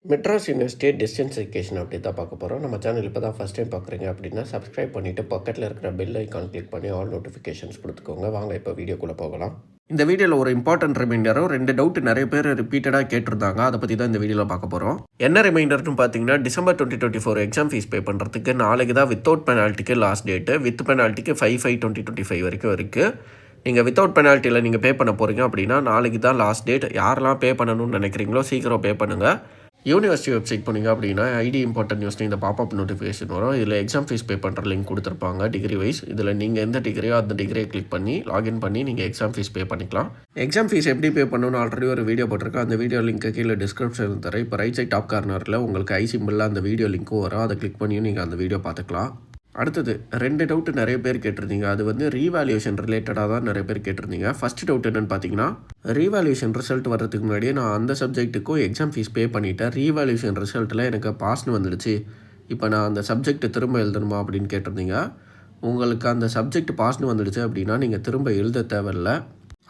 Madras university distance education அப்படி தான் பார்க்க போகிறோம். நம்ம சேனல் இப்போ தான் ஃபஸ்ட் டைம் பார்க்குறீங்க அப்படின்னா சப்ஸ்கிரைப் பண்ணிவிட்டு பக்கத்தில் இருக்கிற பெல் ஐக்கான் கிளிக் பண்ணி ஆல் நோட்டிஃபிகேஷன்ஸ் கொடுத்துக்கோங்க. வாங்க இப்போ வீடியோக்குள்ளே போகலாம். இந்த வீடியோவில் ஒரு இம்பார்ட்டன்ட் ரிமைண்டரும் 2 டவுட் நிறைய பேர் ரிப்பீட்டடாக கேட்டிருந்தாங்க. அதை பற்றி தான் இந்த வீடியோவில் பார்க்க போகிறோம். என்ன ரிமைண்டர்னு பார்த்தீங்கன்னா, December 2024 எக்ஸாம் ஃபீஸ் பே பண்ணுறதுக்கு நாளைக்கு தான் வித்தவுட் பெனால்ட்டிக்கு லாஸ்ட் டேட்டு. வித் பெனால்ட்டிக்கு 5/5/2025 வரைக்கும் இருக்குது. நீங்கள் வித்தவுட் பெனால்ட்டியில் நீங்கள் பே பண்ண போகிறீங்க அப்படின்னா நாளைக்கு தான் லாஸ்ட் டேட். யாரெல்லாம் பே பண்ணணும்னு நினைக்கிறீங்களோ சீக்கிரம் பே பண்ணுங்கள். யூனிவர்சிட்டி வெப்சைட் போனீங்க அப்படின்னா ஐடி இம்பார்ட்டன்ட் நியூஸ்னு இந்த பாப்அப் நோட்டிஃபிகேஷன் வரும். இதில் எக்ஸாம் ஃபீஸ் பே பண்ணுற லிங்க் கொடுத்துருப்பாங்க டிகிரி வைஸ். இதில் நீங்கள் எந்த டிகிரியோ அந்த டிகிரியை கிளிக் பண்ணி லாகின் பண்ணி நீங்கள் எக்ஸாம் ஃபீஸ் பே பண்ணிக்கலாம். எக்ஸாம் ஃபீஸ் எப்படி பே பண்ணணும்னு ஆல்ரெடி ஒரு வீடியோ போட்டிருக்கேன். அந்த வீடியோ லிங்க்கு கீழே டிஸ்கிரிப்ஷன் தரேன். இப்போ ரைட் சைட் டாப் கார்னரில் உங்களுக்கு ஐ சிம்பிளில் அந்த வீடியோ லிங்க்கும் வரும். அதை கிளிக் பண்ணியும் நீங்கள் அந்த வீடியோ பார்த்துக்கலாம். அடுத்தது 2 டவுட்டு நிறைய பேர் கேட்டிருந்தீங்க. அது வந்து ரீவேல்யூஷன் ரிலேட்டடாக தான் நிறைய பேர் கேட்டிருந்தீங்க. ஃபஸ்ட் டவுட் என்னென்னு பார்த்தீங்கன்னா, ரீவேல்யூஷன் ரிசல்ட் வர்றதுக்கு முன்னாடியே நான் அந்த சப்ஜெக்ட்டுக்கும் எக்ஸாம் ஃபீஸ் பே பண்ணிவிட்டேன். ரீவேல்யூஷன் ரிசல்ட்டில் எனக்கு பாஸ்னு வந்துடுச்சு. இப்போ நான் அந்த சப்ஜெக்ட்டு திரும்ப எழுதணுமா அப்படின்னு கேட்டிருந்தீங்க. உங்களுக்கு அந்த சப்ஜெக்ட் பாஸ்னு வந்துடுச்சு அப்படின்னா நீங்கள் திரும்ப எழுத தேவையில்லை.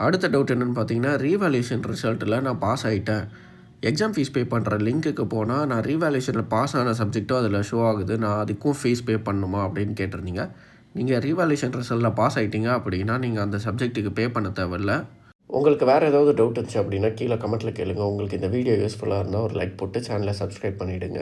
அடுத்த டவுட் என்னென்னு பார்த்தீங்கன்னா, ரீவேல்யூஷன் ரிசல்ட்டில் நான் பாஸ் ஆகிட்டேன். எக்ஸாம் ஃபீஸ் பே பண்ணுற லிங்க்குக்கு போனால் நான் ரீவேல்யூஷனில் பாஸ் ஆன சப்ஜெக்ட்டும் அதில் ஷோ ஆகுது. நான் அதுக்கும் ஃபீஸ் பே பண்ணணுமா அப்படின்னு கேட்டிருந்தீங்க. நீங்கள் ரீவேல்யூஷன் ரிசல்ட்டில் பாஸ் ஆகிட்டீங்க அப்படின்னா நீங்கள் அந்த சப்ஜெக்ட்டுக்கு பே பண்ண தேவையில்லை. உங்களுக்கு வேறு ஏதாவது டவுட் இருந்துச்சு அப்படின்னா கீழே கமெண்ட்டில் கேளுங்க. உங்களுக்கு இந்த வீடியோ யூஸ்ஃபுல்லாக இருந்தால் ஒரு லைக் போட்டு சேனலை சப்ஸ்கிரைப் பண்ணிவிடுங்க.